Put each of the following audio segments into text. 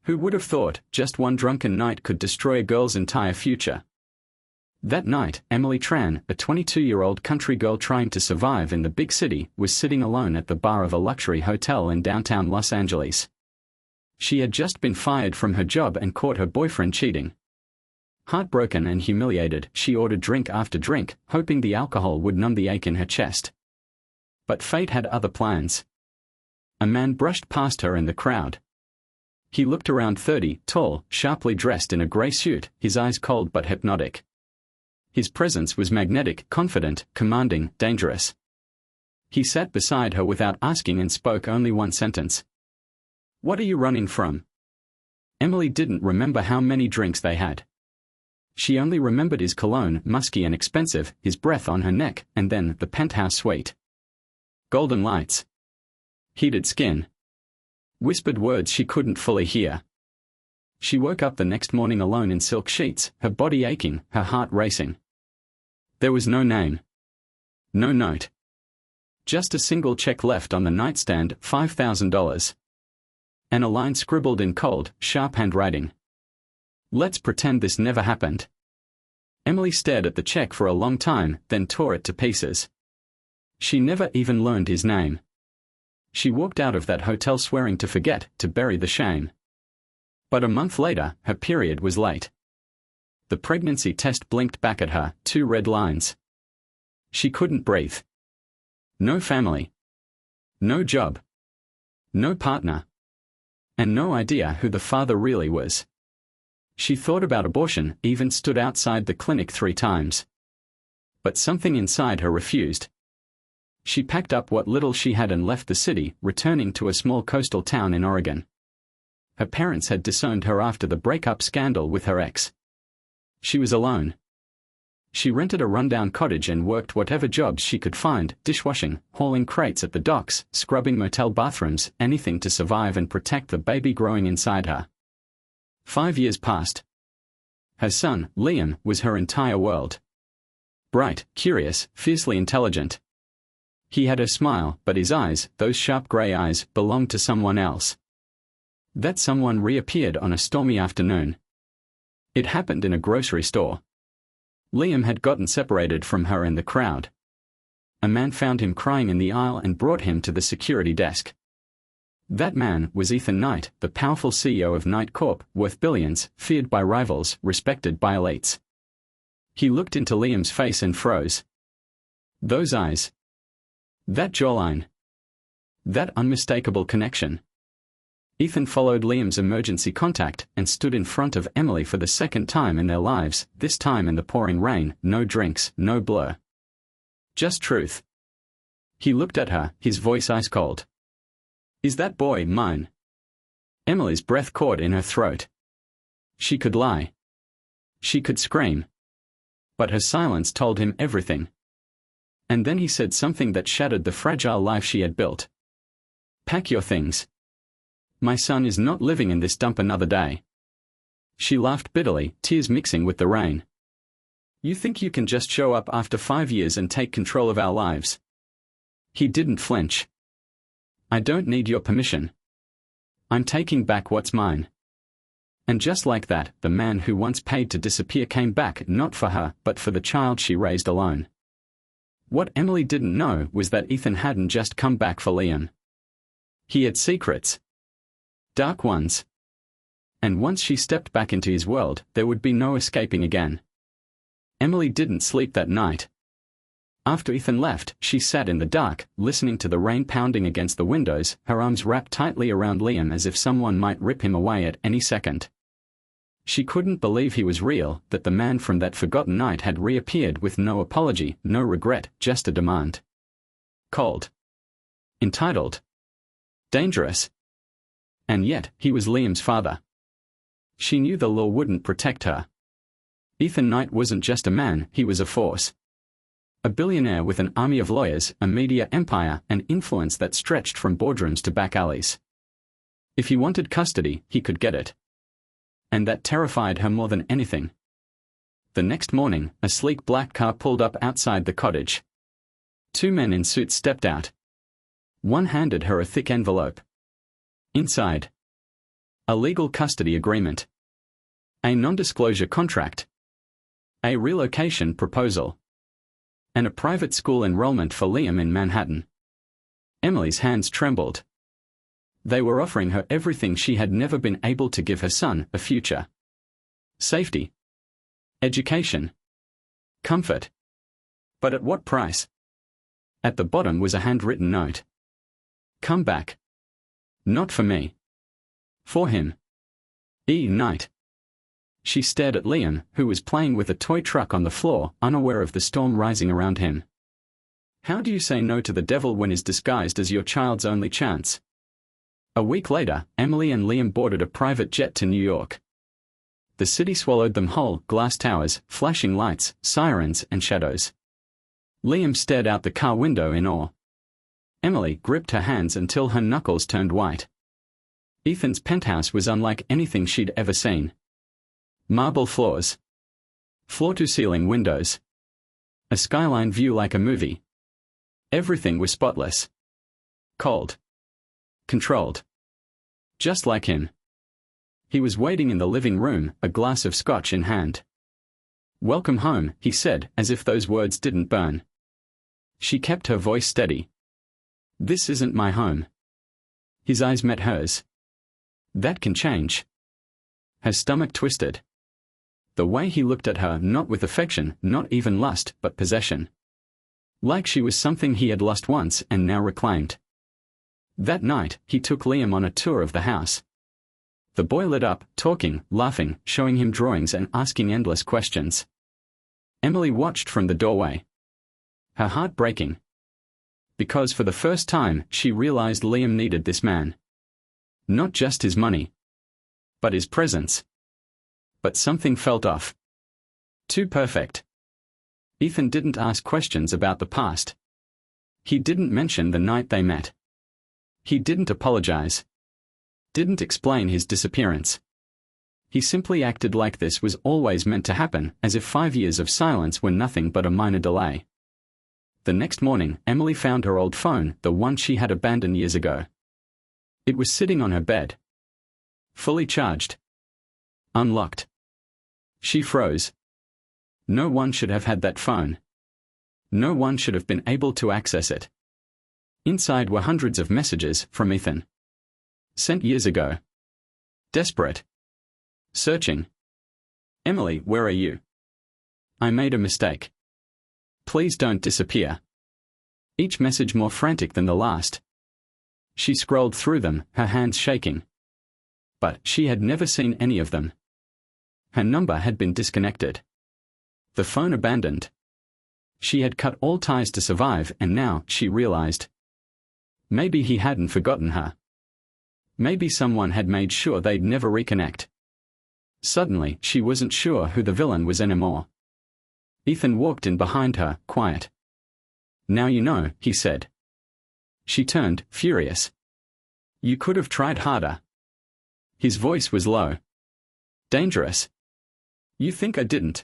Who would have thought just one drunken night could destroy a girl's entire future? That night, Emily Tran, a 22-year-old country girl trying to survive in the big city, was sitting alone at the bar of a luxury hotel in downtown Los Angeles. She had just been fired from her job and caught her boyfriend cheating. Heartbroken and humiliated, she ordered drink after drink, hoping the alcohol would numb the ache in her chest. But fate had other plans. A man brushed past her in the crowd. He looked around 30, tall, sharply dressed in a grey suit, his eyes cold but hypnotic. His presence was magnetic, confident, commanding, dangerous. He sat beside her without asking and spoke only one sentence. "What are you running from?" Emily didn't remember how many drinks they had. She only remembered his cologne, musky and expensive, his breath on her neck, and then the penthouse suite. Golden lights. Heated skin. Whispered words she couldn't fully hear. She woke up the next morning alone in silk sheets, her body aching, her heart racing. There was no name. No note. Just a single check left on the nightstand, $5,000. And a line scribbled in cold, sharp handwriting. "Let's pretend this never happened." Emily stared at the check for a long time, then tore it to pieces. She never even learned his name. She walked out of that hotel swearing to forget, to bury the shame. But a month later, her period was late. The pregnancy test blinked back at her, 2 red lines. She couldn't breathe. No family. No job. No partner. And no idea who the father really was. She thought about abortion, even stood outside the clinic 3 times. But something inside her refused. She packed up what little she had and left the city, returning to a small coastal town in Oregon. Her parents had disowned her after the breakup scandal with her ex. She was alone. She rented a rundown cottage and worked whatever jobs she could find, dishwashing, hauling crates at the docks, scrubbing motel bathrooms, anything to survive and protect the baby growing inside her. 5 years passed. Her son, Liam, was her entire world. Bright, curious, fiercely intelligent. He had her smile, but his eyes, those sharp grey eyes, belonged to someone else. That someone reappeared on a stormy afternoon. It happened in a grocery store. Liam had gotten separated from her in the crowd. A man found him crying in the aisle and brought him to the security desk. That man was Ethan Knight, the powerful CEO of Knight Corp, worth billions, feared by rivals, respected by elites. He looked into Liam's face and froze. Those eyes. That jawline. That unmistakable connection. Ethan followed Liam's emergency contact and stood in front of Emily for the second time in their lives, this time in the pouring rain, no drinks, no blur. Just truth. He looked at her, his voice ice cold. "Is that boy mine?" Emily's breath caught in her throat. She could lie. She could scream. But her silence told him everything. And then he said something that shattered the fragile life she had built. "Pack your things. My son is not living in this dump another day." She laughed bitterly, tears mixing with the rain. "You think you can just show up after 5 years and take control of our lives?" He didn't flinch. "I don't need your permission. I'm taking back what's mine." And just like that, the man who once paid to disappear came back, not for her, but for the child she raised alone. What Emily didn't know was that Ethan hadn't just come back for Liam. He had secrets. Dark ones. And once she stepped back into his world, there would be no escaping again. Emily didn't sleep that night. After Ethan left, she sat in the dark, listening to the rain pounding against the windows, her arms wrapped tightly around Liam as if someone might rip him away at any second. She couldn't believe he was real, that the man from that forgotten night had reappeared with no apology, no regret, just a demand. Cold. Entitled. Dangerous. And yet, he was Liam's father. She knew the law wouldn't protect her. Ethan Knight wasn't just a man, he was a force. A billionaire with an army of lawyers, a media empire, and influence that stretched from boardrooms to back alleys. If he wanted custody, he could get it. And that terrified her more than anything. The next morning, a sleek black car pulled up outside the cottage. 2 men in suits stepped out. One handed her a thick envelope. Inside. A legal custody agreement. A non-disclosure contract. A relocation proposal. And a private school enrollment for Liam in Manhattan. Emily's hands trembled. They were offering her everything she had never been able to give her son: a future, safety, education, comfort. But at what price? At the bottom was a handwritten note. Come back. Not for me. For him. E. Knight. She stared at Liam, who was playing with a toy truck on the floor, unaware of the storm rising around him. How do you say no to the devil when he's disguised as your child's only chance? A week later, Emily and Liam boarded a private jet to New York. The city swallowed them whole: glass towers, flashing lights, sirens, and shadows. Liam stared out the car window in awe. Emily gripped her hands until her knuckles turned white. Ethan's penthouse was unlike anything she'd ever seen. Marble floors. Floor-to-ceiling windows. A skyline view like a movie. Everything was spotless. Cold. Controlled. Just like him. He was waiting in the living room, a glass of scotch in hand. Welcome home, he said, as if those words didn't burn. She kept her voice steady. This isn't my home. His eyes met hers. That can change. Her stomach twisted. The way he looked at her, not with affection, not even lust, but possession. Like she was something he had lost once and now reclaimed. That night, he took Liam on a tour of the house. The boy lit up, talking, laughing, showing him drawings and asking endless questions. Emily watched from the doorway. Her heart breaking. Because for the first time, she realized Liam needed this man. Not just his money. But his presence. But something felt off. Too perfect. Ethan didn't ask questions about the past. He didn't mention the night they met. He didn't apologize. Didn't explain his disappearance. He simply acted like this was always meant to happen, as if 5 years of silence were nothing but a minor delay. The next morning, Emily found her old phone, the one she had abandoned years ago. It was sitting on her bed. Fully charged. Unlocked. She froze. No one should have had that phone. No one should have been able to access it. Inside were hundreds of messages from Ethan. Sent years ago. Desperate. Searching. Emily, where are you? I made a mistake. Please don't disappear. Each message more frantic than the last. She scrolled through them, her hands shaking. But she had never seen any of them. Her number had been disconnected. The phone abandoned. She had cut all ties to survive, and now, she realized. Maybe he hadn't forgotten her. Maybe someone had made sure they'd never reconnect. Suddenly, she wasn't sure who the villain was anymore. Ethan walked in behind her, quiet. Now you know, he said. She turned, furious. You could have tried harder. His voice was low. Dangerous. You think I didn't?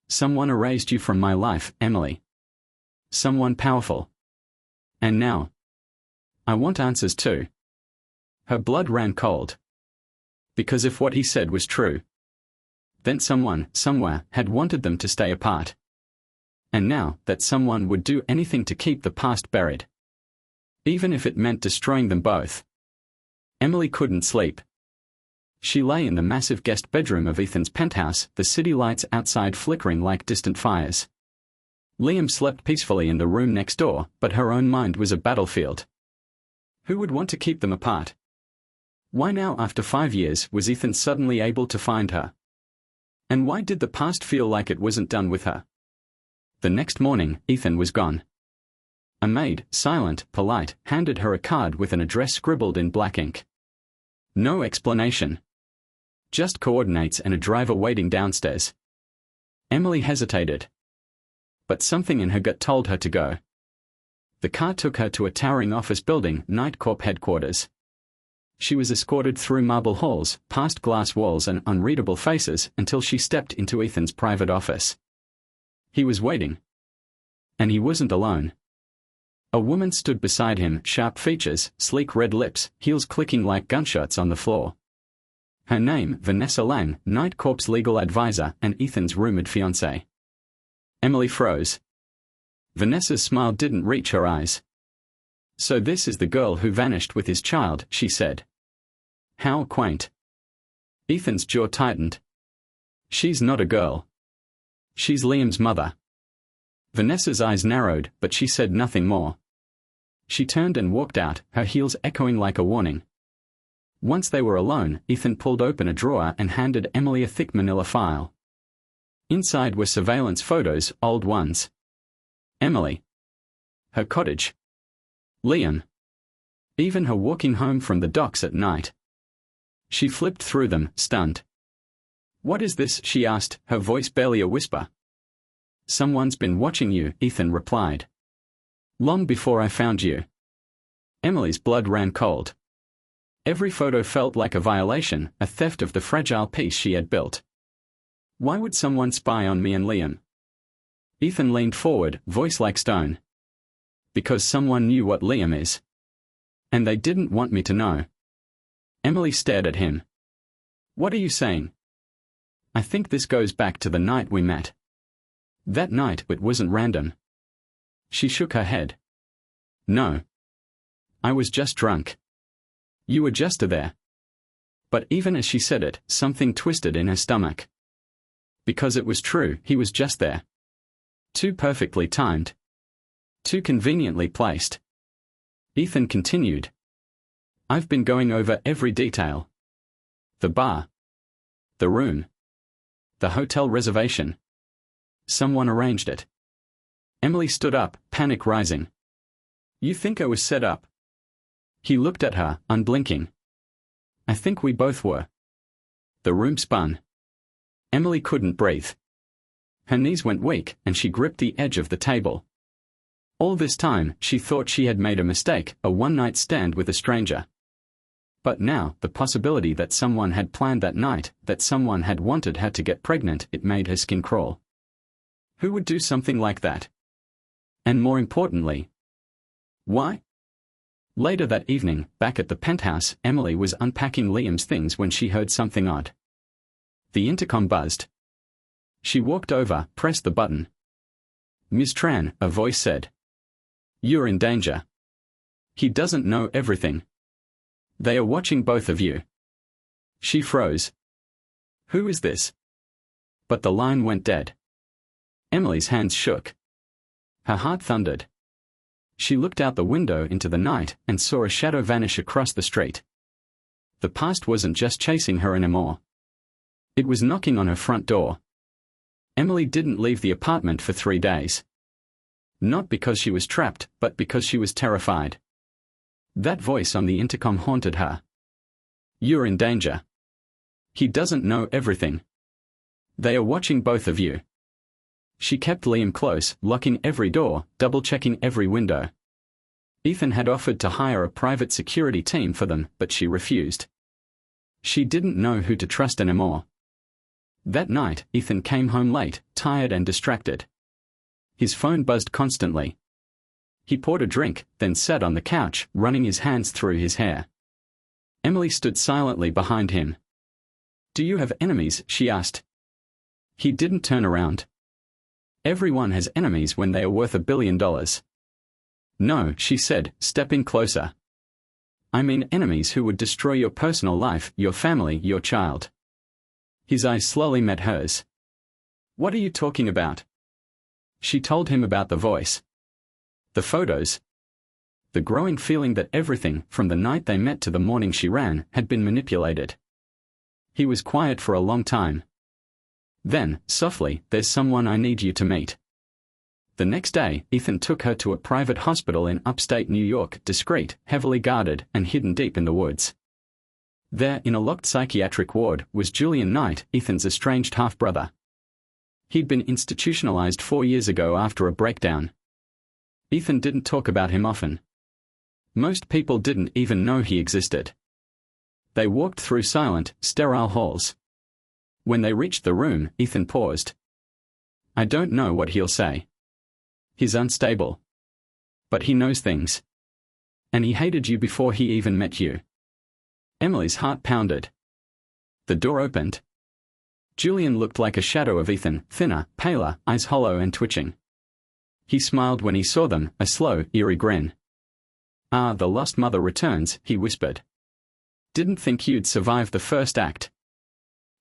Someone erased you from my life, Emily. Someone powerful. And now. I want answers too. Her blood ran cold. Because if what he said was true, then someone, somewhere, had wanted them to stay apart. And now, that someone would do anything to keep the past buried. Even if it meant destroying them both. Emily couldn't sleep. She lay in the massive guest bedroom of Ethan's penthouse, the city lights outside flickering like distant fires. Liam slept peacefully in the room next door, but her own mind was a battlefield. Who would want to keep them apart? Why now, after 5 years, was Ethan suddenly able to find her? And why did the past feel like it wasn't done with her? The next morning, Ethan was gone. A maid, silent, polite, handed her a card with an address scribbled in black ink. No explanation. Just coordinates and a driver waiting downstairs. Emily hesitated. But something in her gut told her to go. The car took her to a towering office building, Knight Corp headquarters. She was escorted through marble halls, past glass walls and unreadable faces, until she stepped into Ethan's private office. He was waiting. And he wasn't alone. A woman stood beside him, sharp features, sleek red lips, heels clicking like gunshots on the floor. Her name, Vanessa Lang, Night Corp's legal advisor and Ethan's rumored fiancée. Emily froze. Vanessa's smile didn't reach her eyes. So this is the girl who vanished with his child, she said. How quaint. Ethan's jaw tightened. She's not a girl. She's Liam's mother. Vanessa's eyes narrowed, but she said nothing more. She turned and walked out, her heels echoing like a warning. Once they were alone, Ethan pulled open a drawer and handed Emily a thick manila file. Inside were surveillance photos, old ones. Emily. Her cottage. Liam. Even her walking home from the docks at night. She flipped through them, stunned. What is this? She asked, her voice barely a whisper. Someone's been watching you, Ethan replied. Long before I found you. Emily's blood ran cold. Every photo felt like a violation, a theft of the fragile peace she had built. Why would someone spy on me and Liam? Ethan leaned forward, voice like stone. Because someone knew what Liam is. And they didn't want me to know. Emily stared at him. What are you saying? I think this goes back to the night we met. That night, it wasn't random. She shook her head. No. I was just drunk. You were just there. But even as she said it, something twisted in her stomach. Because it was true, he was just there. Too perfectly timed. Too conveniently placed. Ethan continued. I've been going over every detail. The bar. The room. The hotel reservation. Someone arranged it. Emily stood up, panic rising. You think I was set up? He looked at her, unblinking. I think we both were. The room spun. Emily couldn't breathe. Her knees went weak, and she gripped the edge of the table. All this time, she thought she had made a mistake, a one-night stand with a stranger. But now, the possibility that someone had planned that night, that someone had wanted her to get pregnant, it made her skin crawl. Who would do something like that? And more importantly, why? Later that evening, back at the penthouse, Emily was unpacking Liam's things when she heard something odd. The intercom buzzed. She walked over, pressed the button. Ms. Tran, a voice said. You're in danger. He doesn't know everything. They are watching both of you. She froze. Who is this? But the line went dead. Emily's hands shook. Her heart thundered. She looked out the window into the night and saw a shadow vanish across the street. The past wasn't just chasing her anymore. It was knocking on her front door. Emily didn't leave the apartment for 3 days. Not because she was trapped, but because she was terrified. That voice on the intercom haunted her. You're in danger. He doesn't know everything. They are watching both of you. She kept Liam close, locking every door, double-checking every window. Ethan had offered to hire a private security team for them, but she refused. She didn't know who to trust anymore. That night, Ethan came home late, tired and distracted. His phone buzzed constantly. He poured a drink, then sat on the couch, running his hands through his hair. Emily stood silently behind him. Do you have enemies? She asked. He didn't turn around. Everyone has enemies when they are worth $1 billion. No, she said, stepping closer. I mean enemies who would destroy your personal life, your family, your child. His eyes slowly met hers. What are you talking about? She told him about the voice. The photos. The growing feeling that everything, from the night they met to the morning she ran, had been manipulated. He was quiet for a long time. Then, softly, there's someone I need you to meet. The next day, Ethan took her to a private hospital in upstate New York, discreet, heavily guarded, and hidden deep in the woods. There, in a locked psychiatric ward, was Julian Knight, Ethan's estranged half-brother. He'd been institutionalized 4 years ago after a breakdown. Ethan didn't talk about him often. Most people didn't even know he existed. They walked through silent, sterile halls. When they reached the room, Ethan paused. I don't know what he'll say. He's unstable. But he knows things. And he hated you before he even met you. Emily's heart pounded. The door opened. Julian looked like a shadow of Ethan, thinner, paler, eyes hollow and twitching. He smiled when he saw them, a slow, eerie grin. "Ah, the lost mother returns," he whispered. "Didn't think you'd survive the first act."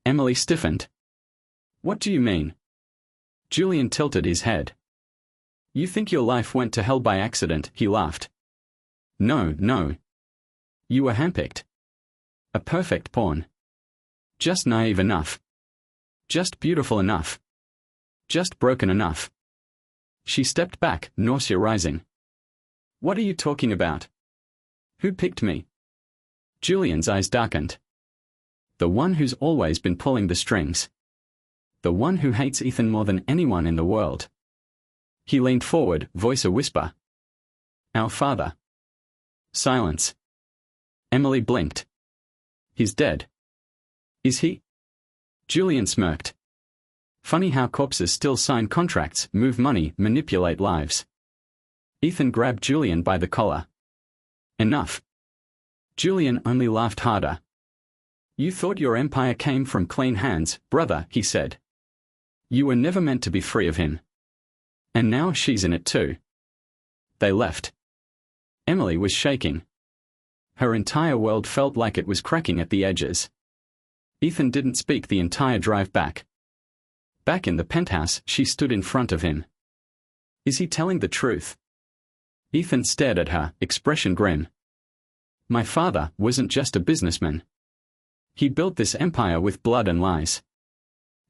Emily stiffened. "What do you mean?" Julian tilted his head. "You think your life went to hell by accident," he laughed. "No, no. You were handpicked. A perfect pawn. Just naive enough. Just beautiful enough. Just broken enough." She stepped back, nausea rising. "What are you talking about? Who picked me?" Julian's eyes darkened. "The one who's always been pulling the strings. The one who hates Ethan more than anyone in the world." He leaned forward, voice a whisper. "Our father." Silence. Emily blinked. "He's dead." "Is he?" Julian smirked. "Funny how corpses still sign contracts, move money, manipulate lives." Ethan grabbed Julian by the collar. "Enough." Julian only laughed harder. "You thought your empire came from clean hands, brother," he said. "You were never meant to be free of him. And now she's in it too." They left. Emily was shaking. Her entire world felt like it was cracking at the edges. Ethan didn't speak the entire drive back. Back in the penthouse, she stood in front of him. Is he telling the truth? Ethan stared at her, expression grim. "My father wasn't just a businessman. He built this empire with blood and lies.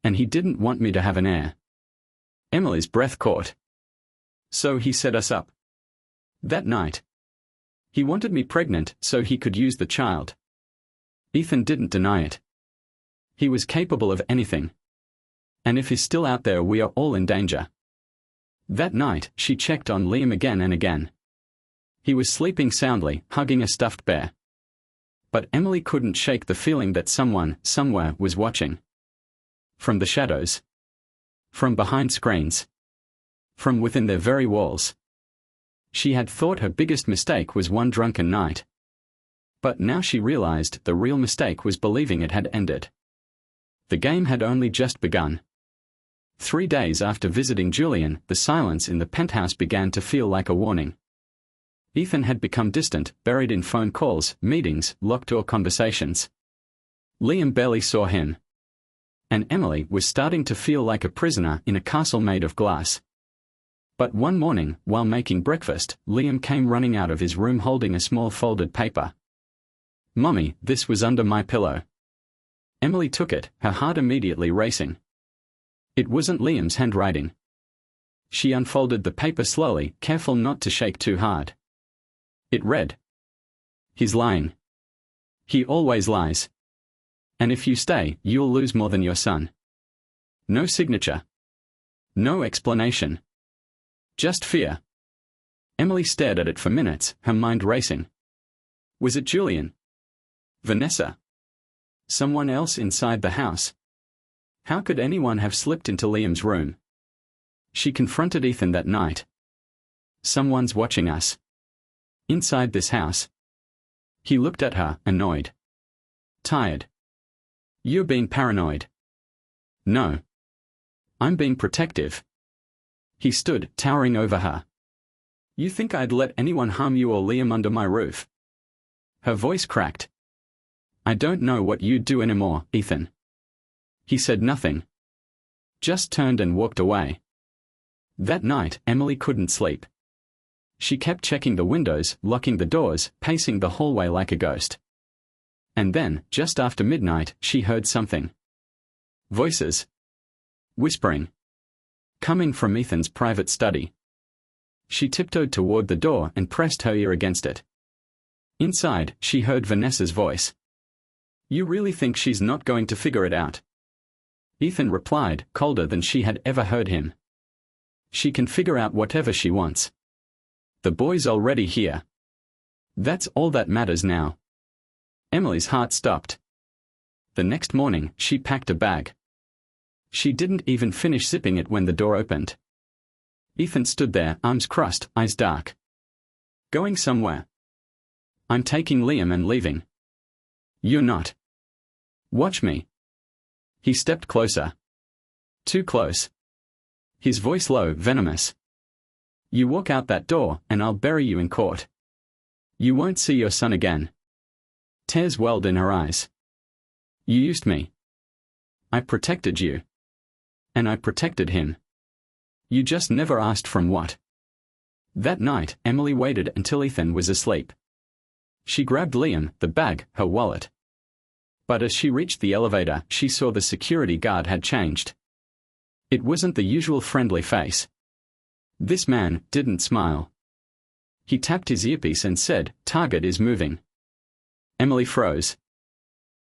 And he didn't want me to have an heir." Emily's breath caught. "So he set us up. That night. He wanted me pregnant so he could use the child." Ethan didn't deny it. He was capable of anything. And if he's still out there, we are all in danger. That night, she checked on Liam again and again. He was sleeping soundly, hugging a stuffed bear. But Emily couldn't shake the feeling that someone, somewhere, was watching. From the shadows. From behind screens. From within their very walls. She had thought her biggest mistake was one drunken night. But now she realized the real mistake was believing it had ended. The game had only just begun. 3 days after visiting Julian, the silence in the penthouse began to feel like a warning. Ethan had become distant, buried in phone calls, meetings, locked-door conversations. Liam barely saw him. And Emily was starting to feel like a prisoner in a castle made of glass. But one morning, while making breakfast, Liam came running out of his room holding a small folded paper. "Mommy, this was under my pillow." Emily took it, her heart immediately racing. It wasn't Liam's handwriting. She unfolded the paper slowly, careful not to shake too hard. It read, "He's lying. He always lies. And if you stay, you'll lose more than your son." No signature. No explanation. Just fear. Emily stared at it for minutes, her mind racing. Was it Julian? Vanessa? Someone else inside the house? How could anyone have slipped into Liam's room? She confronted Ethan that night. "Someone's watching us. Inside this house." He looked at her, annoyed. "Tired. You're being paranoid." "No. I'm being protective." He stood, towering over her. "You think I'd let anyone harm you or Liam under my roof?" Her voice cracked. "I don't know what you'd do anymore, Ethan." He said nothing. Just turned and walked away. That night, Emily couldn't sleep. She kept checking the windows, locking the doors, pacing the hallway like a ghost. And then, just after midnight, she heard something. Voices. Whispering. Coming from Ethan's private study. She tiptoed toward the door and pressed her ear against it. Inside, she heard Vanessa's voice. "You really think she's not going to figure it out?" Ethan replied, colder than she had ever heard him. "She can figure out whatever she wants. The boy's already here. That's all that matters now." Emily's heart stopped. The next morning, she packed a bag. She didn't even finish zipping it when the door opened. Ethan stood there, arms crossed, eyes dark. "Going somewhere?" "I'm taking Liam and leaving." "You're not." Watch me. He stepped closer. Too close. His voice low, venomous. You walk out that door, and I'll bury you in court. You won't see your son again. Tears welled in her eyes. You used me. I protected you. And I protected him. You just never asked from what. That night, Emily waited until Ethan was asleep. She grabbed Liam, the bag, her wallet. But as she reached the elevator, she saw the security guard had changed. It wasn't the usual friendly face. This man didn't smile. He tapped his earpiece and said, "Target is moving." Emily froze.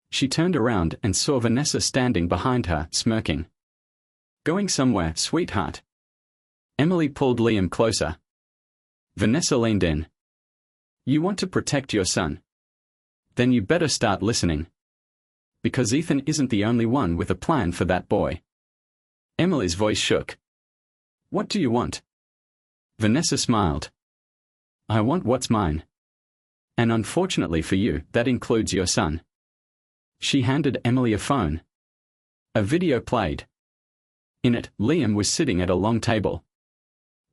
She turned around and saw Vanessa standing behind her, smirking. "Going somewhere, sweetheart?" Emily pulled Liam closer. Vanessa leaned in. "You want to protect your son? Then you better start listening. Because Ethan isn't the only one with a plan for that boy." Emily's voice shook. "What do you want?" Vanessa smiled. "I want what's mine. And unfortunately for you, that includes your son." She handed Emily a phone. A video played. In it, Liam was sitting at a long table,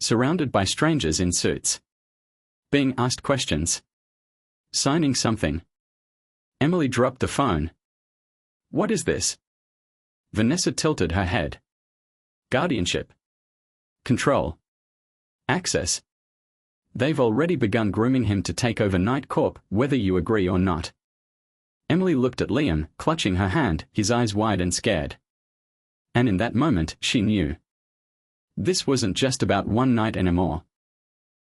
surrounded by strangers in suits, being asked questions, signing something. Emily dropped the phone. "What is this?" Vanessa tilted her head. "Guardianship. Control. Access. They've already begun grooming him to take over Night Corp, whether you agree or not." Emily looked at Liam, clutching her hand, his eyes wide and scared. And in that moment, she knew. This wasn't just about one night anymore.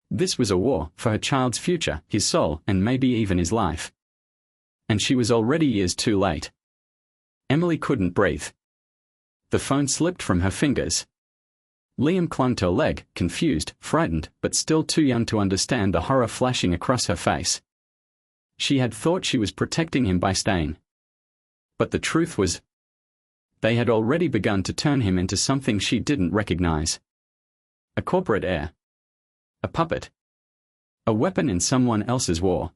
This was a war for her child's future, his soul, and maybe even his life. And she was already years too late. Emily couldn't breathe. The phone slipped from her fingers. Liam clung to her leg, confused, frightened, but still too young to understand the horror flashing across her face. She had thought she was protecting him by staying. But the truth was, they had already begun to turn him into something she didn't recognize. A corporate heir. A puppet. A weapon in someone else's war.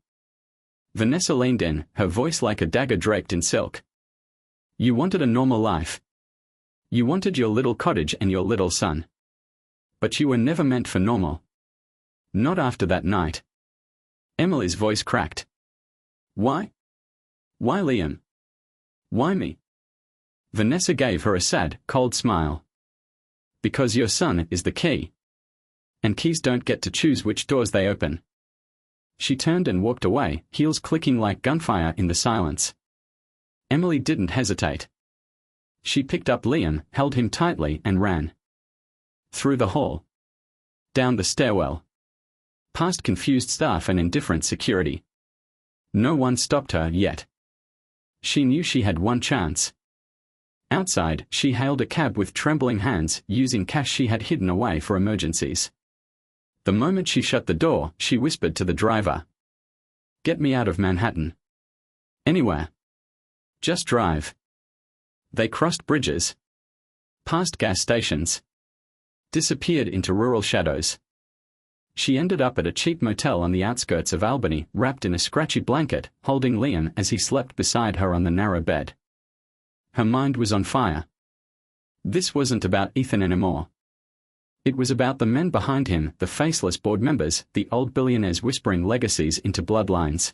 Vanessa leaned in, her voice like a dagger draped in silk. "You wanted a normal life. You wanted your little cottage and your little son. But you were never meant for normal. Not after that night." Emily's voice cracked. "Why? Why Liam? Why me?" Vanessa gave her a sad, cold smile. "Because your son is the key. And keys don't get to choose which doors they open." She turned and walked away, heels clicking like gunfire in the silence. Emily didn't hesitate. She picked up Liam, held him tightly, and ran. Through the hall. Down the stairwell. Past confused staff and indifferent security. No one stopped her yet. She knew she had one chance. Outside, she hailed a cab with trembling hands, using cash she had hidden away for emergencies. The moment she shut the door, she whispered to the driver. "Get me out of Manhattan. Anywhere. Just drive." They crossed bridges. Past gas stations. Disappeared into rural shadows. She ended up at a cheap motel on the outskirts of Albany, wrapped in a scratchy blanket, holding Liam as he slept beside her on the narrow bed. Her mind was on fire. This wasn't about Ethan anymore. It was about the men behind him, the faceless board members, the old billionaires whispering legacies into bloodlines.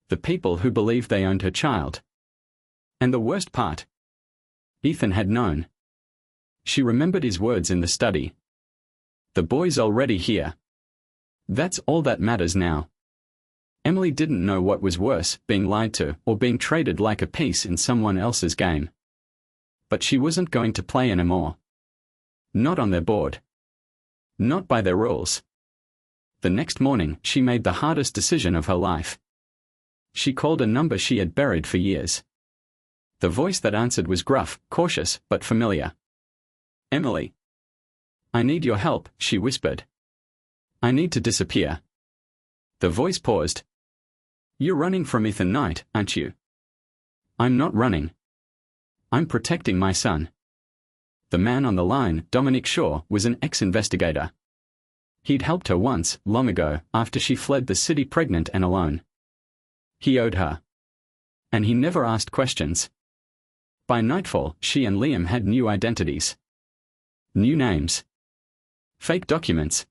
The people who believed they owned her child. And the worst part, Ethan had known. She remembered his words in the study. "The boy's already here. That's all that matters now." Emily didn't know what was worse, being lied to, or being traded like a piece in someone else's game. But she wasn't going to play anymore. Not on their board. Not by their rules. The next morning, she made the hardest decision of her life. She called a number she had buried for years. The voice that answered was gruff, cautious, but familiar. "Emily. I need your help," she whispered. "I need to disappear." The voice paused. "You're running from Ethan Knight, aren't you?" "I'm not running. I'm protecting my son." The man on the line, Dominic Shaw, was an ex-investigator. He'd helped her once, long ago, after she fled the city pregnant and alone. He owed her. And he never asked questions. By nightfall, she and Liam had new identities. New names. Fake documents.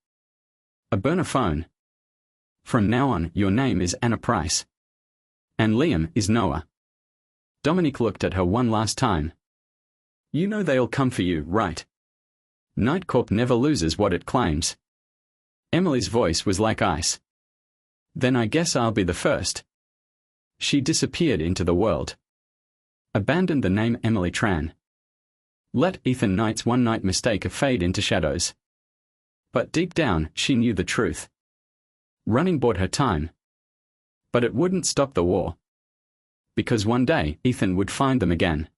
A burner phone. From now on, your name is Anna Price. And Liam is Noah. Dominic looked at her one last time. You know they'll come for you, right? Night Corp never loses what it claims. Emily's voice was like ice. Then I guess I'll be the first. She disappeared into the world. Abandoned the name Emily Tran. Let Ethan Knight's one-night mistake fade into shadows. But deep down, she knew the truth. Running bought her time. But it wouldn't stop the war. Because one day, Ethan would find them again.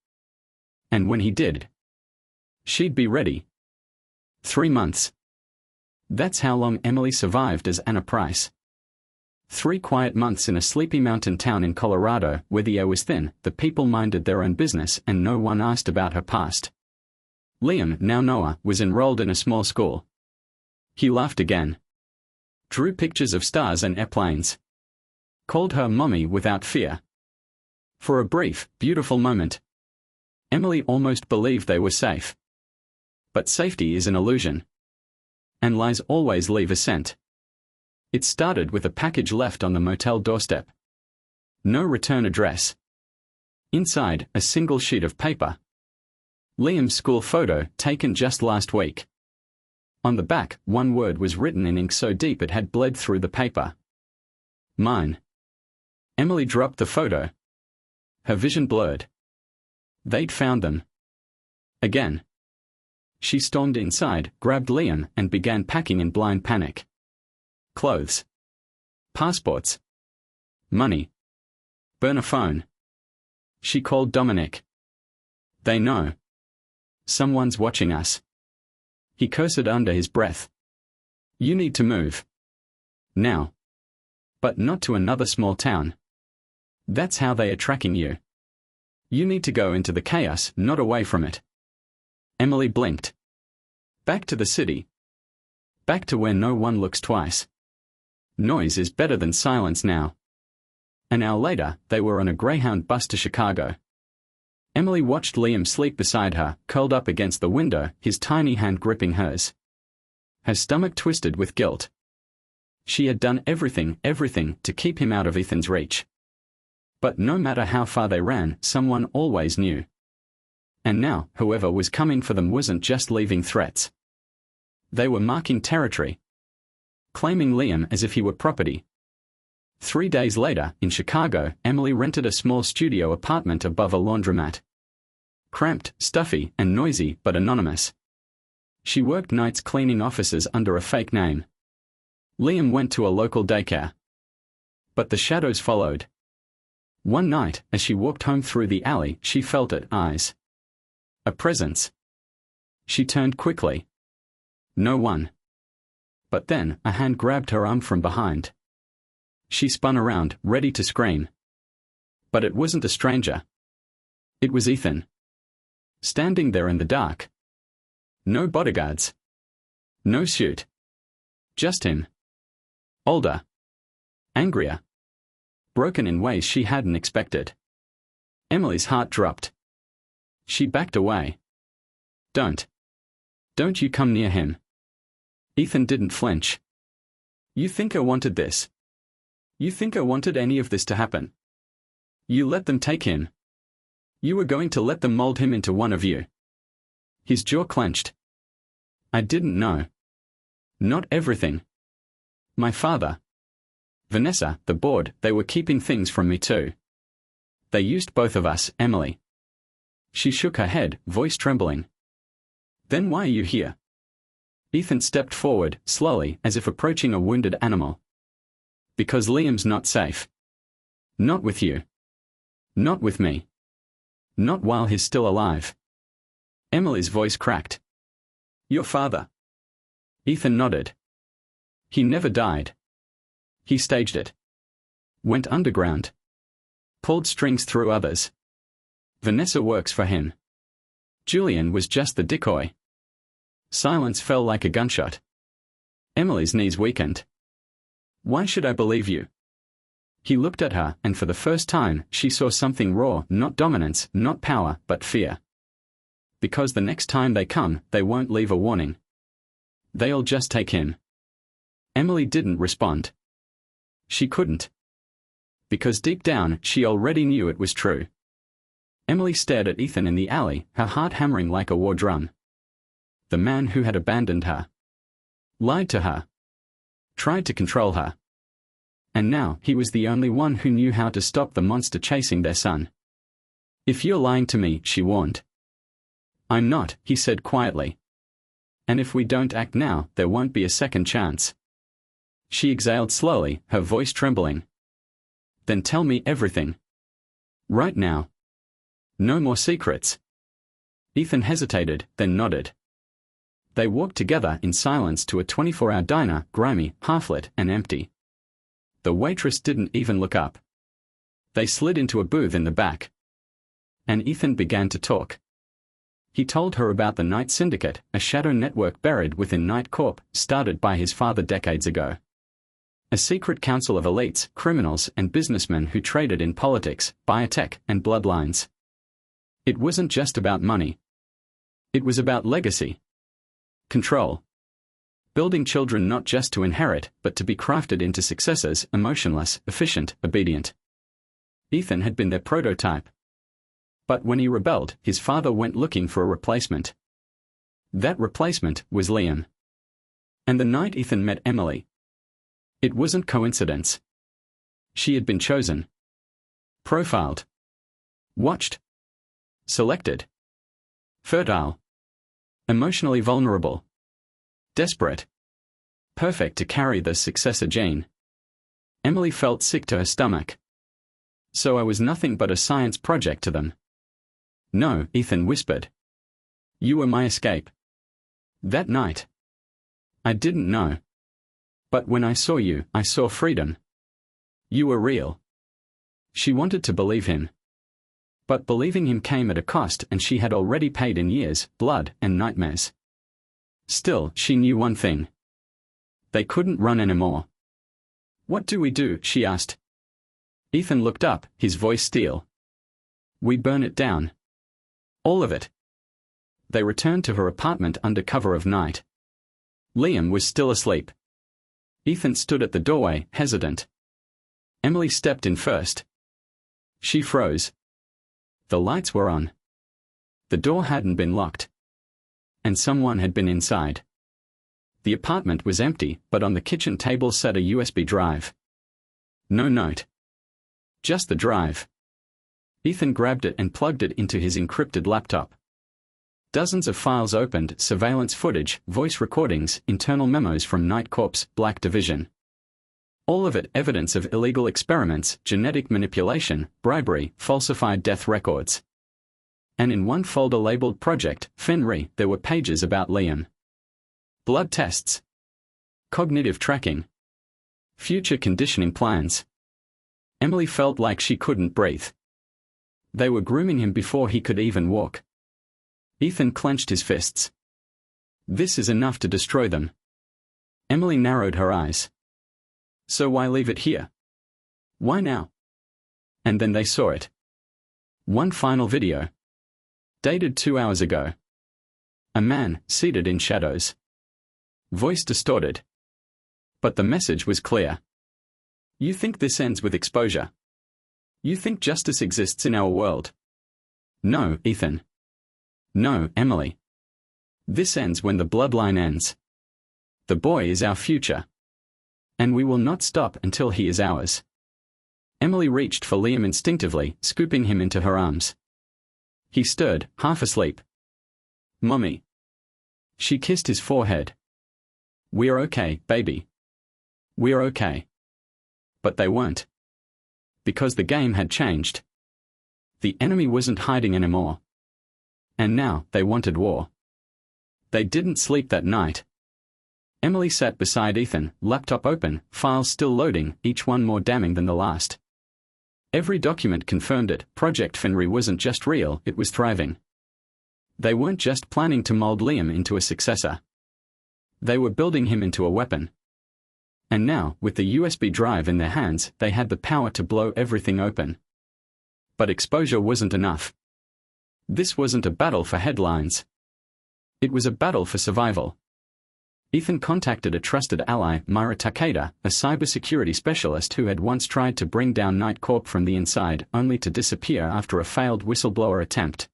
And when he did, she'd be ready. 3 months. That's how long Emily survived as Anna Price. 3 quiet months in a sleepy mountain town in Colorado where the air was thin, the people minded their own business, and no one asked about her past. Liam, now Noah, was enrolled in a small school. He laughed again. Drew pictures of stars and airplanes. Called her mommy without fear. For a brief, beautiful moment, Emily almost believed they were safe. But safety is an illusion. And lies always leave a scent. It started with a package left on the motel doorstep. No return address. Inside, a single sheet of paper. Liam's school photo, taken just last week. On the back, one word was written in ink so deep it had bled through the paper. Mine. Emily dropped the photo. Her vision blurred. They'd found them. Again. She stormed inside, grabbed Liam, and began packing in blind panic. Clothes. Passports. Money. Burner phone. She called Dominic. They know. Someone's watching us. He cursed under his breath. You need to move. Now. But not to another small town. That's how they are tracking you. You need to go into the chaos, not away from it. Emily blinked. Back to the city. Back to where no one looks twice. Noise is better than silence now. An hour later, they were on a Greyhound bus to Chicago. Emily watched Liam sleep beside her, curled up against the window, his tiny hand gripping hers. Her stomach twisted with guilt. She had done everything to keep him out of Ethan's reach. But no matter how far they ran, someone always knew. And now, whoever was coming for them wasn't just leaving threats. They were marking territory. Claiming Liam as if he were property. 3 days later, in Chicago, Emily rented a small studio apartment above a laundromat. Cramped, stuffy, and noisy, but anonymous. She worked nights cleaning offices under a fake name. Liam went to a local daycare. But the shadows followed. One night, as she walked home through the alley, she felt it, eyes. A presence. She turned quickly. No one. But then, a hand grabbed her arm from behind. She spun around, ready to scream. But it wasn't a stranger. It was Ethan. Standing there in the dark. No bodyguards. No suit. Just him. Older. Angrier. Broken in ways she hadn't expected. Emily's heart dropped. She backed away. Don't you come near him. Ethan didn't flinch. You think I wanted this? You think I wanted any of this to happen? You let them take him. You were going to let them mold him into one of you. His jaw clenched. I didn't know. Not everything. My father. Vanessa, the board, they were keeping things from me too. They used both of us, Emily. She shook her head, voice trembling. Then why are you here? Ethan stepped forward, slowly, as if approaching a wounded animal. Because Liam's not safe. Not with you. Not with me. Not while he's still alive. Emily's voice cracked. Your father. Ethan nodded. He never died. He staged it. Went underground. Pulled strings through others. Vanessa works for him. Julian was just the decoy. Silence fell like a gunshot. Emily's knees weakened. Why should I believe you? He looked at her, and for the first time, she saw something raw, not dominance, not power, but fear. Because the next time they come, they won't leave a warning. They'll just take him. Emily didn't respond. She couldn't. Because deep down, she already knew it was true. Emily stared at Ethan in the alley, her heart hammering like a war drum. The man who had abandoned her. Lied to her. Tried to control her. And now, he was the only one who knew how to stop the monster chasing their son. "If you're lying to me," she warned. "I'm not," he said quietly. "And if we don't act now, there won't be a second chance." She exhaled slowly, her voice trembling. "Then tell me everything. Right now. No more secrets." Ethan hesitated, then nodded. They walked together in silence to a 24-hour diner, grimy, half-lit, and empty. The waitress didn't even look up. They slid into a booth in the back. And Ethan began to talk. He told her about the Night Syndicate, a shadow network buried within Night Corp, started by his father decades ago. A secret council of elites, criminals, and businessmen who traded in politics, biotech, and bloodlines. It wasn't just about money. It was about legacy. Control. Building children not just to inherit, but to be crafted into successors, emotionless, efficient, obedient. Ethan had been their prototype. But when he rebelled, his father went looking for a replacement. That replacement was Liam. And the night Ethan met Emily, it wasn't coincidence. She had been chosen. Profiled. Watched. Selected. Fertile. Emotionally vulnerable. Desperate. Perfect to carry the successor gene. Emily felt sick to her stomach. So I was nothing but a science project to them. No, Ethan whispered. You were my escape. That night. I didn't know. But when I saw you, I saw freedom. You were real. She wanted to believe him. But believing him came at a cost, and she had already paid in years, blood, and nightmares. Still, she knew one thing. They couldn't run anymore. What do we do? She asked. Ethan looked up, his voice steel. We burn it down. All of it. They returned to her apartment under cover of night. Liam was still asleep. Ethan stood at the doorway, hesitant. Emily stepped in first. She froze. The lights were on. The door hadn't been locked. And someone had been inside. The apartment was empty, but on the kitchen table sat a USB drive. No note. Just the drive. Ethan grabbed it and plugged it into his encrypted laptop. Dozens of files opened, surveillance footage, voice recordings, internal memos from Night Corp's Black Division. All of it evidence of illegal experiments, genetic manipulation, bribery, falsified death records. And in one folder labeled Project Fenry, there were pages about Liam. Blood tests. Cognitive tracking. Future conditioning plans. Emily felt like she couldn't breathe. They were grooming him before he could even walk. Ethan clenched his fists. This is enough to destroy them. Emily narrowed her eyes. So why leave it here? Why now? And then they saw it. One final video. Dated 2 hours ago. A man, seated in shadows. Voice distorted. But the message was clear. You think this ends with exposure? You think justice exists in our world? No, Ethan. No, Emily. This ends when the bloodline ends. The boy is our future. And we will not stop until he is ours. Emily reached for Liam instinctively, scooping him into her arms. He stirred, half asleep. Mommy. She kissed his forehead. We're okay, baby. We're okay. But they weren't. Because the game had changed. The enemy wasn't hiding anymore. And now, they wanted war. They didn't sleep that night. Emily sat beside Ethan, laptop open, files still loading, each one more damning than the last. Every document confirmed it. Project Fenry wasn't just real, it was thriving. They weren't just planning to mold Liam into a successor. They were building him into a weapon. And now, with the USB drive in their hands, they had the power to blow everything open. But exposure wasn't enough. This wasn't a battle for headlines. It was a battle for survival. Ethan contacted a trusted ally, Myra Takeda, a cybersecurity specialist who had once tried to bring down Night Corp from the inside, only to disappear after a failed whistleblower attempt.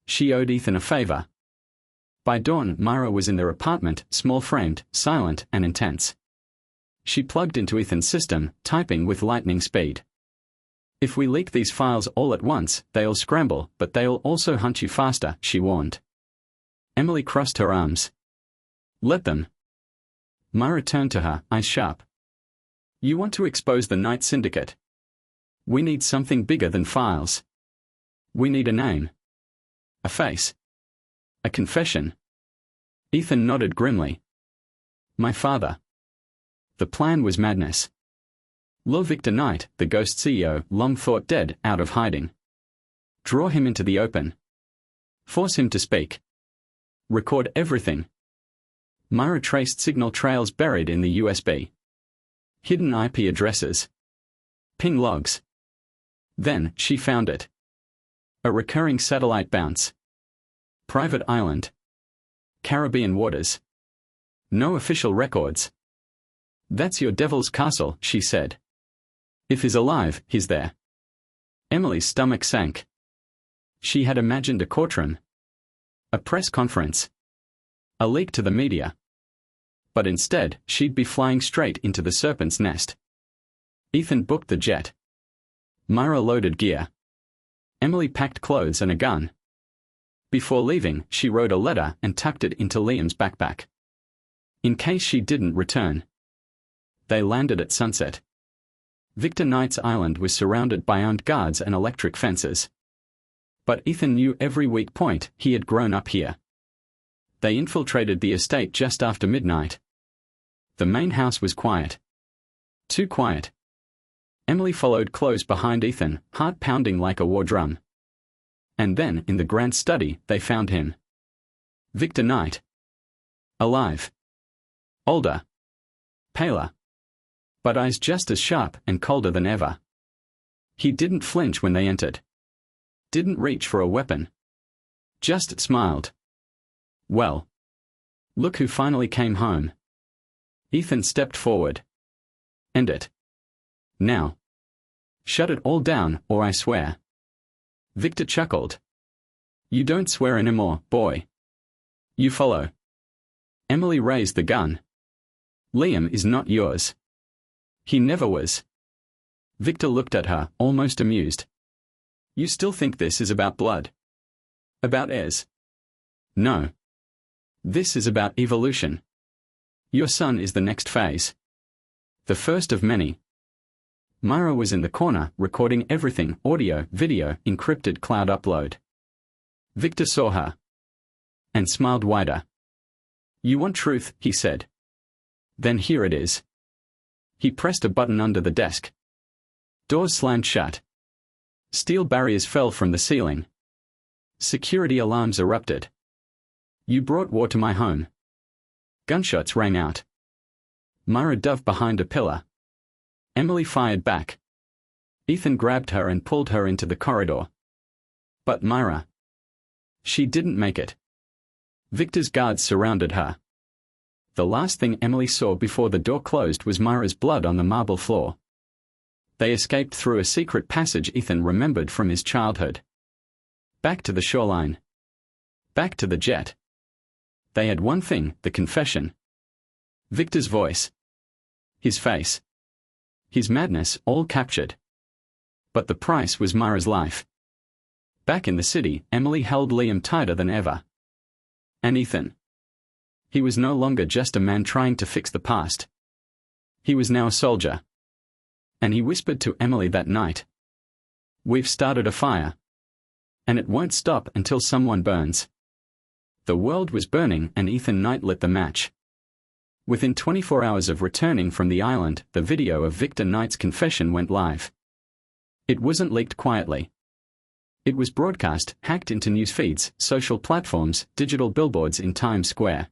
She owed Ethan a favor. By dawn, Myra was in their apartment, small-framed, silent, and intense. She plugged into Ethan's system, typing with lightning speed. "If we leak these files all at once, they'll scramble, but they'll also hunt you faster," she warned. Emily crossed her arms. "Let them." Myra turned to her, eyes sharp. "You want to expose the Night Syndicate? We need something bigger than files. We need a name. A face. A confession." Ethan nodded grimly. "My father." The plan was madness. Lure Victor Knight, the Ghost CEO, long thought dead, out of hiding. Draw him into the open. Force him to speak. Record everything. Myra traced signal trails buried in the USB. Hidden IP addresses. Ping logs. Then, she found it. A recurring satellite bounce. Private island. Caribbean waters. No official records. "That's your devil's castle," she said. "If he's alive, he's there." Emily's stomach sank. She had imagined a courtroom. A press conference. A leak to the media. But instead, she'd be flying straight into the serpent's nest. Ethan booked the jet. Myra loaded gear. Emily packed clothes and a gun. Before leaving, she wrote a letter and tucked it into Liam's backpack. In case she didn't return. They landed at sunset. Victor Knight's island was surrounded by armed guards and electric fences. But Ethan knew every weak point. He had grown up here. They infiltrated the estate just after midnight. The main house was quiet. Too quiet. Emily followed close behind Ethan, heart pounding like a war drum. And then, in the grand study, they found him. Victor Knight. Alive. Older. Paler. But eyes just as sharp and colder than ever. He didn't flinch when they entered. Didn't reach for a weapon. Just smiled. "Well. Look who finally came home." Ethan stepped forward. "End it. Now. Shut it all down, or I swear." Victor chuckled. "You don't swear anymore, boy. You follow." Emily raised the gun. "Liam is not yours. He never was." Victor looked at her, almost amused. "You still think this is about blood? About heirs?" "No. This is about evolution. Your son is the next phase. The first of many." Myra was in the corner, recording everything, audio, video, encrypted cloud upload. Victor saw her. And smiled wider. "You want truth," he said. "Then here it is." He pressed a button under the desk. Doors slammed shut. Steel barriers fell from the ceiling. Security alarms erupted. "You brought war to my home." Gunshots rang out. Myra dove behind a pillar. Emily fired back. Ethan grabbed her and pulled her into the corridor. But Myra. She didn't make it. Victor's guards surrounded her. The last thing Emily saw before the door closed was Myra's blood on the marble floor. They escaped through a secret passage Ethan remembered from his childhood. Back to the shoreline. Back to the jet. They had one thing, the confession. Victor's voice. His face. His madness, all captured. But the price was Myra's life. Back in the city, Emily held Liam tighter than ever. And Ethan. He was no longer just a man trying to fix the past. He was now a soldier. And he whispered to Emily that night. "We've started a fire. And it won't stop until someone burns." The world was burning and Ethan Knight lit the match. Within 24 hours of returning from the island, the video of Victor Knight's confession went live. It wasn't leaked quietly. It was broadcast, hacked into news feeds, social platforms, digital billboards in Times Square.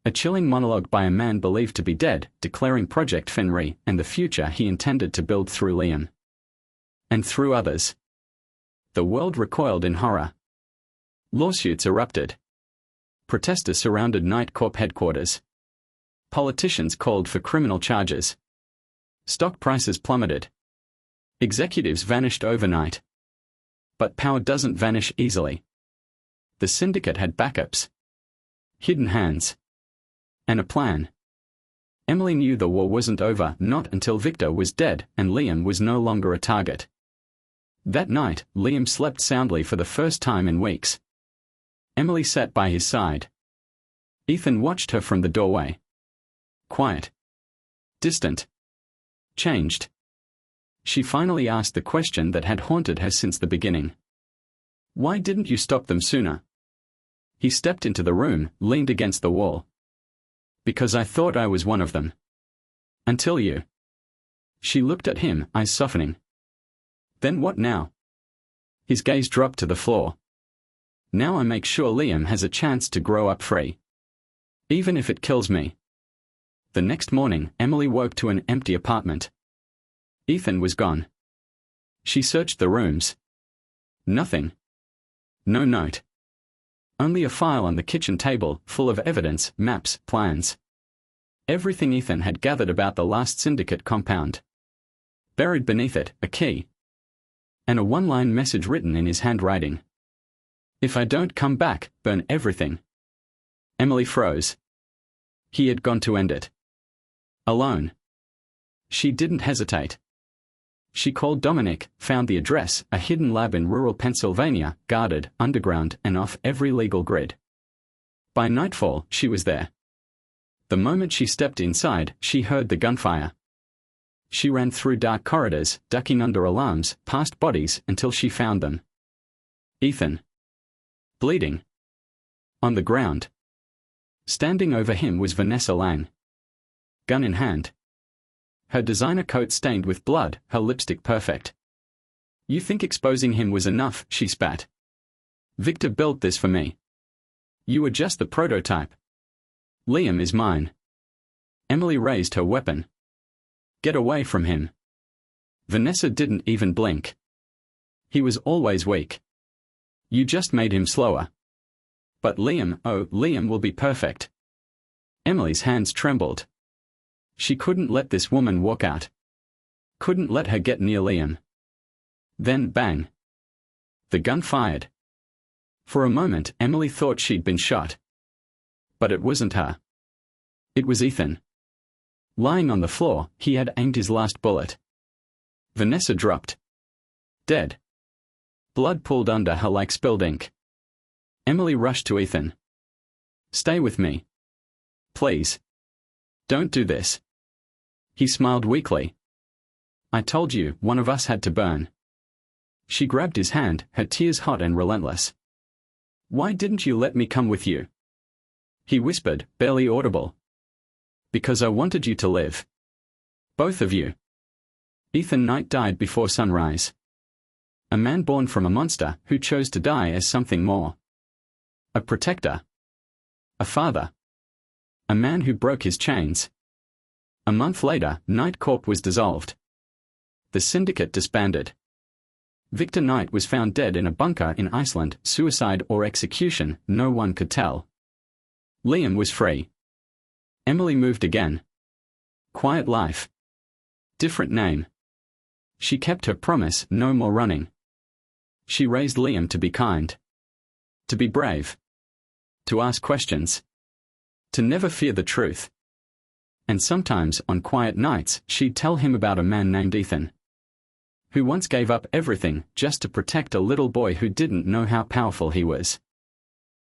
A chilling monologue by a man believed to be dead, declaring Project Fenrir and the future he intended to build through Liam. And through others. The world recoiled in horror. Lawsuits erupted. Protesters surrounded Night Corp headquarters. Politicians called for criminal charges. Stock prices plummeted. Executives vanished overnight. But power doesn't vanish easily. The syndicate had backups. Hidden hands. And a plan. Emily knew the war wasn't over not until Victor was dead and Liam was no longer a target. That night, Liam slept soundly for the first time in weeks. Emily sat by his side. Ethan watched her from the doorway. Quiet. Distant. Changed. She finally asked the question that had haunted her since the beginning. Why didn't you stop them sooner? He stepped into the room, leaned against the wall. Because I thought I was one of them. Until you. She looked at him, eyes softening. Then what now? His gaze dropped to the floor. Now I make sure Liam has a chance to grow up free. Even if it kills me. The next morning, Emily woke to an empty apartment. Ethan was gone. She searched the rooms. Nothing. No note. Only a file on the kitchen table, full of evidence, maps, plans. Everything Ethan had gathered about the last syndicate compound. Buried beneath it, a key. And a one-line message written in his handwriting. If I don't come back, burn everything. Emily froze. He had gone to end it. Alone. She didn't hesitate. She called Dominic, found the address, a hidden lab in rural Pennsylvania, guarded, underground, and off every legal grid. By nightfall, she was there. The moment she stepped inside, she heard the gunfire. She ran through dark corridors, ducking under alarms, past bodies, until she found them. Ethan. Bleeding. On the ground. Standing over him was Vanessa Lang. Gun in hand. Her designer coat stained with blood, her lipstick perfect. You think exposing him was enough, she spat. Victor built this for me. You were just the prototype. Liam is mine. Emily raised her weapon. Get away from him. Vanessa didn't even blink. He was always weak. You just made him slower. But Liam, oh, Liam will be perfect. Emily's hands trembled. She couldn't let this woman walk out. Couldn't let her get near Liam. Then, bang. The gun fired. For a moment, Emily thought she'd been shot. But it wasn't her. It was Ethan. Lying on the floor, he had aimed his last bullet. Vanessa dropped. Dead. Blood pooled under her like spilled ink. Emily rushed to Ethan. Stay with me. Please. Don't do this. He smiled weakly. I told you, one of us had to burn. She grabbed his hand, her tears hot and relentless. Why didn't you let me come with you? He whispered, barely audible. Because I wanted you to live. Both of you. Ethan Knight died before sunrise. A man born from a monster who chose to die as something more. A protector. A father. A man who broke his chains. A month later, Night Corp was dissolved. The syndicate disbanded. Victor Knight was found dead in a bunker in Iceland, suicide or execution, no one could tell. Liam was free. Emily moved again. Quiet life. Different name. She kept her promise, no more running. She raised Liam to be kind. To be brave. To ask questions. To never fear the truth. And sometimes, on quiet nights, she'd tell him about a man named Ethan. Who once gave up everything just to protect a little boy who didn't know how powerful he was.